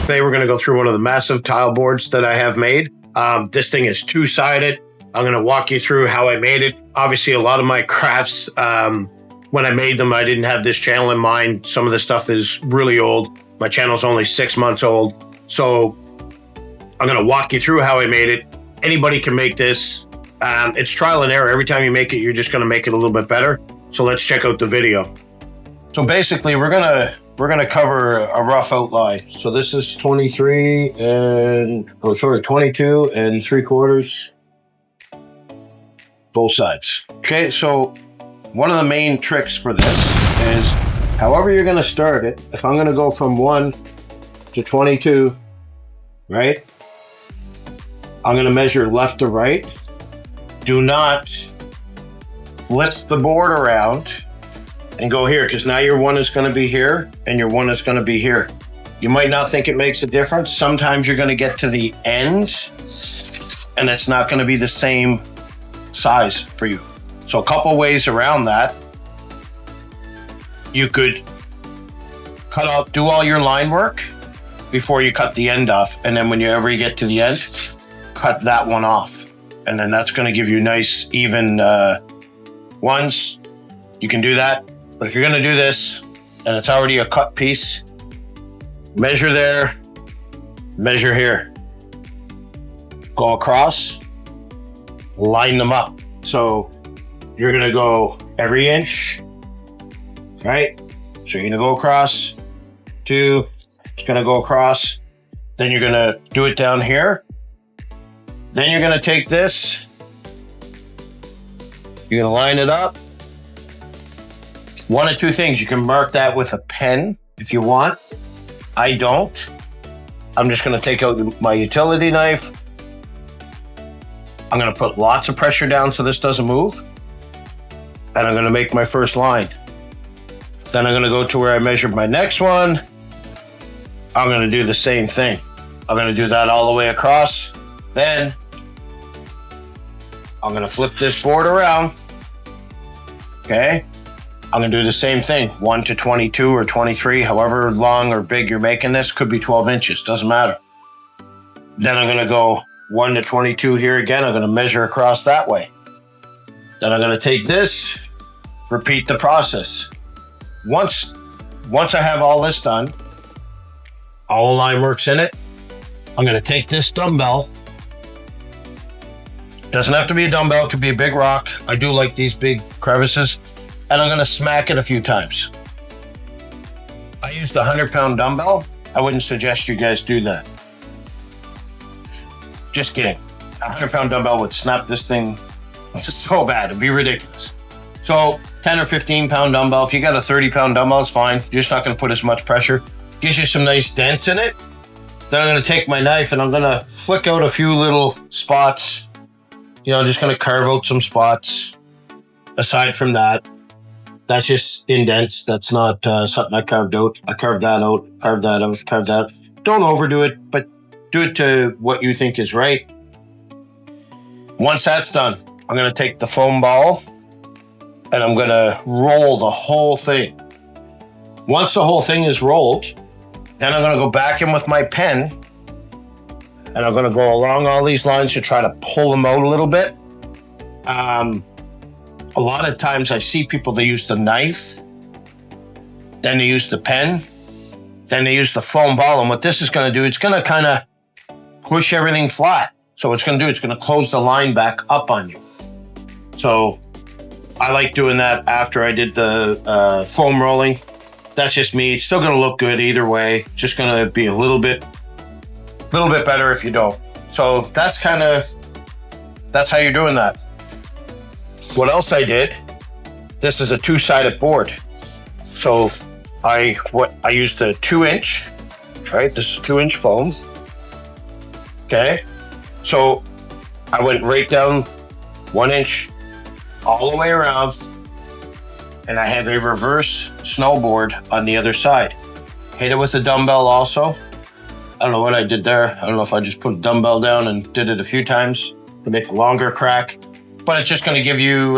Today we're going to go through one of the massive tile boards that I have made. This thing is two-sided. I'm going to walk you through how I made it. Obviously, a lot of my crafts, when I made them, I didn't have this channel in mind. Some of the stuff is really old. My channel's only 6 months old. So I'm going to walk you through how I made it. Anybody can make this. It's trial and error. Every time you make it, you're just going to make it a little bit better. So let's check out the video. So basically, we're gonna cover a rough outline. So this is 22 and 3/4, both sides. Okay, so one of the main tricks for this is however you're gonna start it. If I'm gonna go from 1 to 22, right? I'm gonna measure left to right. Do not flip the board around and go here, because now your one is going to be here and your one is going to be here. You might not think it makes a difference. Sometimes you're going to get to the end and it's not going to be the same size for you. So a couple ways around that. You could cut out, do all your line work before you cut the end off. And then whenever you get to the end, cut that one off. And then that's going to give you nice, even ones. You can do that. But if you're going to do this and it's already a cut piece, measure there, measure here. Go across, line them up. So you're going to go every inch, right? So you're going to go across, 2, it's going to go across. Then you're going to do it down here. Then you're going to take this, you're going to line it up. One of two things, you can mark that with a pen if you want. I don't. I'm just going to take out my utility knife. I'm going to put lots of pressure down so this doesn't move. And I'm going to make my first line. Then I'm going to go to where I measured my next one. I'm going to do the same thing. I'm going to do that all the way across. Then I'm going to flip this board around. Okay. I'm going to do the same thing, 1 to 22 or 23, however long or big you're making this. Could be 12 inches, doesn't matter. Then I'm going to go 1 to 22 here again. I'm going to measure across that way. Then I'm going to take this, repeat the process. Once I have all this done, all the line work's in it, I'm going to take this dumbbell. Doesn't have to be a dumbbell, it could be a big rock. I do like these big crevices. And I'm going to smack it a few times. I used a 100-pound dumbbell. I wouldn't suggest you guys do that. Just kidding. A 100-pound dumbbell would snap this thing just so bad. It'd be ridiculous. So 10 or 15-pound dumbbell. If you got a 30-pound dumbbell, it's fine. You're just not going to put as much pressure. Gives you some nice dents in it. Then I'm going to take my knife and I'm going to flick out a few little spots. You know, just going to carve out some spots. Aside from that, that's just indents. That's not something I carved out. I carved that out, carved that out, carved that out. Don't overdo it, but do it to what you think is right. Once that's done, I'm going to take the foam ball and I'm going to roll the whole thing. Once the whole thing is rolled, then I'm going to go back in with my pen and I'm going to go along all these lines to try to pull them out a little bit. A lot of times I see people, they use the knife, then they use the pen, then they use the foam ball. And what this is going to do, it's going to kind of push everything flat. So what it's going to do, it's going to close the line back up on you. So I like doing that after I did the foam rolling. That's just me. It's still going to look good either way. Just going to be a little bit better if you don't. So that's how you're doing that. What else I did, this is a 2-sided board. So I used a 2-inch, right? This is 2-inch foam. Okay. So I went right down 1 inch all the way around and I have a reverse snowboard on the other side. Hit it with a dumbbell also. I don't know what I did there. I don't know if I just put a dumbbell down and did it a few times to make a longer crack. But it's just going to give you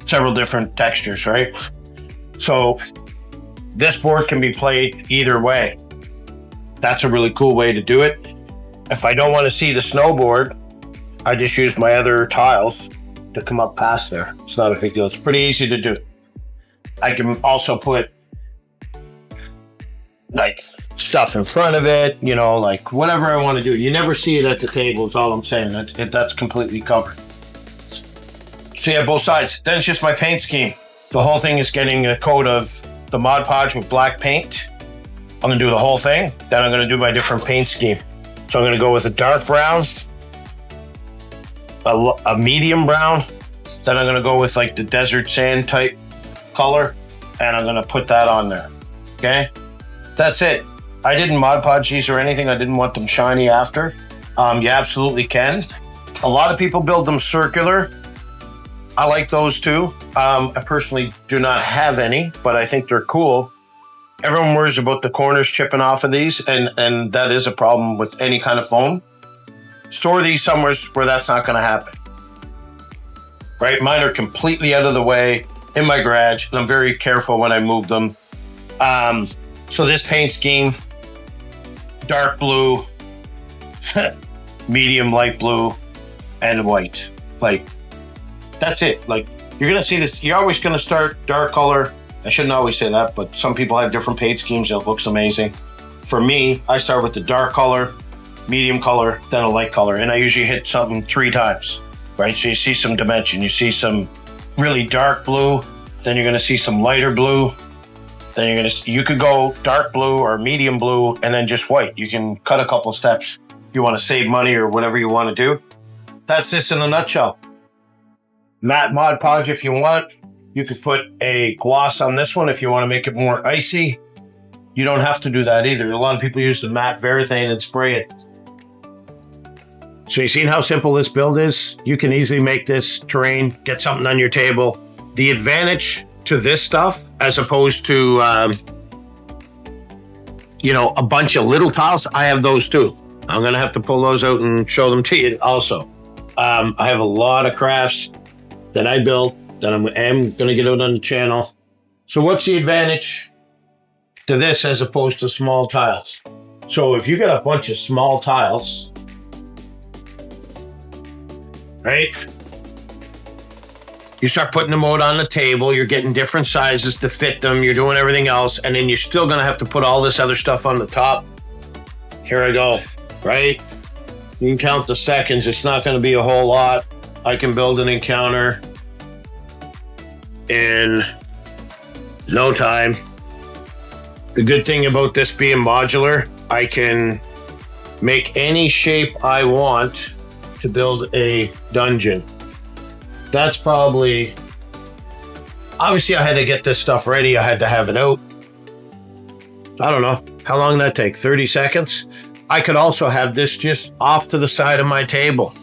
several different textures, right? So this board can be played either way. That's a really cool way to do it. If I don't want to see the snowboard, I just use my other tiles to come up past there. It's not a big deal. It's pretty easy to do. I can also put like stuff in front of it, you know, like whatever I want to do. You never see it at the table is all I'm saying. That's completely covered. So yeah, both sides. Then it's just my paint scheme. The whole thing is getting a coat of the Mod Podge with black paint. I'm gonna do the whole thing. Then I'm gonna do my different paint scheme. So I'm gonna go with a dark brown, a medium brown. Then I'm gonna go with like the desert sand type color, and I'm gonna put that on there. Okay, that's it. I didn't Mod Podge these or anything. I didn't want them shiny after. You absolutely can. A lot of people build them circular. I like those too. I personally do not have any, but I think they're cool. Everyone worries about the corners chipping off of these, and that is a problem with any kind of foam. Store these somewhere where that's not going to happen. Right? Mine are completely out of the way in my garage, and I'm very careful when I move them. So this paint scheme, dark blue, medium light blue, and white. Like, that's it. Like, you're going to see this. You're always going to start dark color. I shouldn't always say that, but some people have different paint schemes and it looks amazing. For me, I start with the dark color, medium color, then a light color. And I usually hit something 3 times, right? So you see some dimension. You see some really dark blue. Then you're going to see some lighter blue. Then you could go dark blue or medium blue and then just white. You can cut a couple of steps if you want to save money or whatever you want to do. That's this in a nutshell. Matte Mod Podge if you want. You could put a gloss on this one if you want to make it more icy. You don't have to do that either. A lot of people use the matte Varathane and spray it. So you seen how simple this build is? You can easily make this terrain, get something on your table. The advantage to this stuff, as opposed to, you know, a bunch of little tiles, I have those too. I'm going to have to pull those out and show them to you also. I have a lot of crafts that I built that I'm going to get out on the channel. So what's the advantage to this as opposed to small tiles? So if you got a bunch of small tiles, right? You start putting them out on the table, you're getting different sizes to fit them, you're doing everything else, and then you're still going to have to put all this other stuff on the top. Here I go, right? You can count the seconds. It's not going to be a whole lot. I can build an encounter in no time. The good thing about this being modular, I can make any shape I want to build a dungeon. That's probably, obviously I had to get this stuff ready. I had to have it out. I don't know, how long did that take? 30 seconds? I could also have this just off to the side of my table,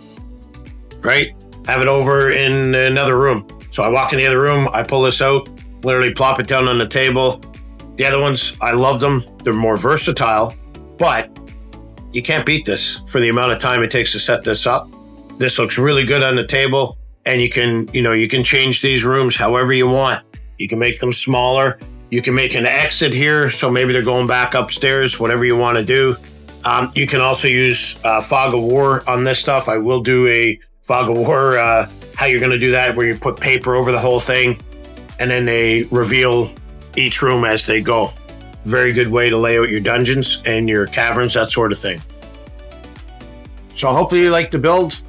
right? Have it over in another room. So I walk in the other room, I pull this out, literally plop it down on the table. The other ones, I love them. They're more versatile, but you can't beat this for the amount of time it takes to set this up. This looks really good on the table, and you can change these rooms however you want. You can make them smaller. You can make an exit here, so maybe they're going back upstairs, whatever you want to do. You can also use Fog of War on this stuff. I will do a Fog of War, how you're going to do that, where you put paper over the whole thing, and then they reveal each room as they go. Very good way to lay out your dungeons and your caverns, that sort of thing. So hopefully you like the build.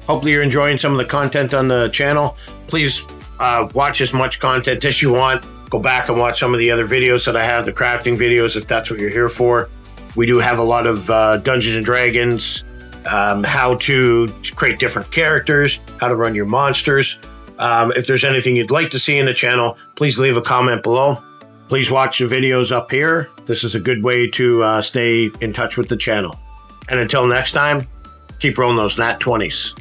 Hopefully you're enjoying some of the content on the channel. Please watch as much content as you want. Go back and watch some of the other videos that I have, the crafting videos, if that's what you're here for. We do have a lot of Dungeons and Dragons, how to create different characters, how to run your monsters. If there's anything you'd like to see in the channel, please leave a comment below. Please watch the videos up here. This is a good way to stay in touch with the channel. And until next time, keep rolling those nat 20s.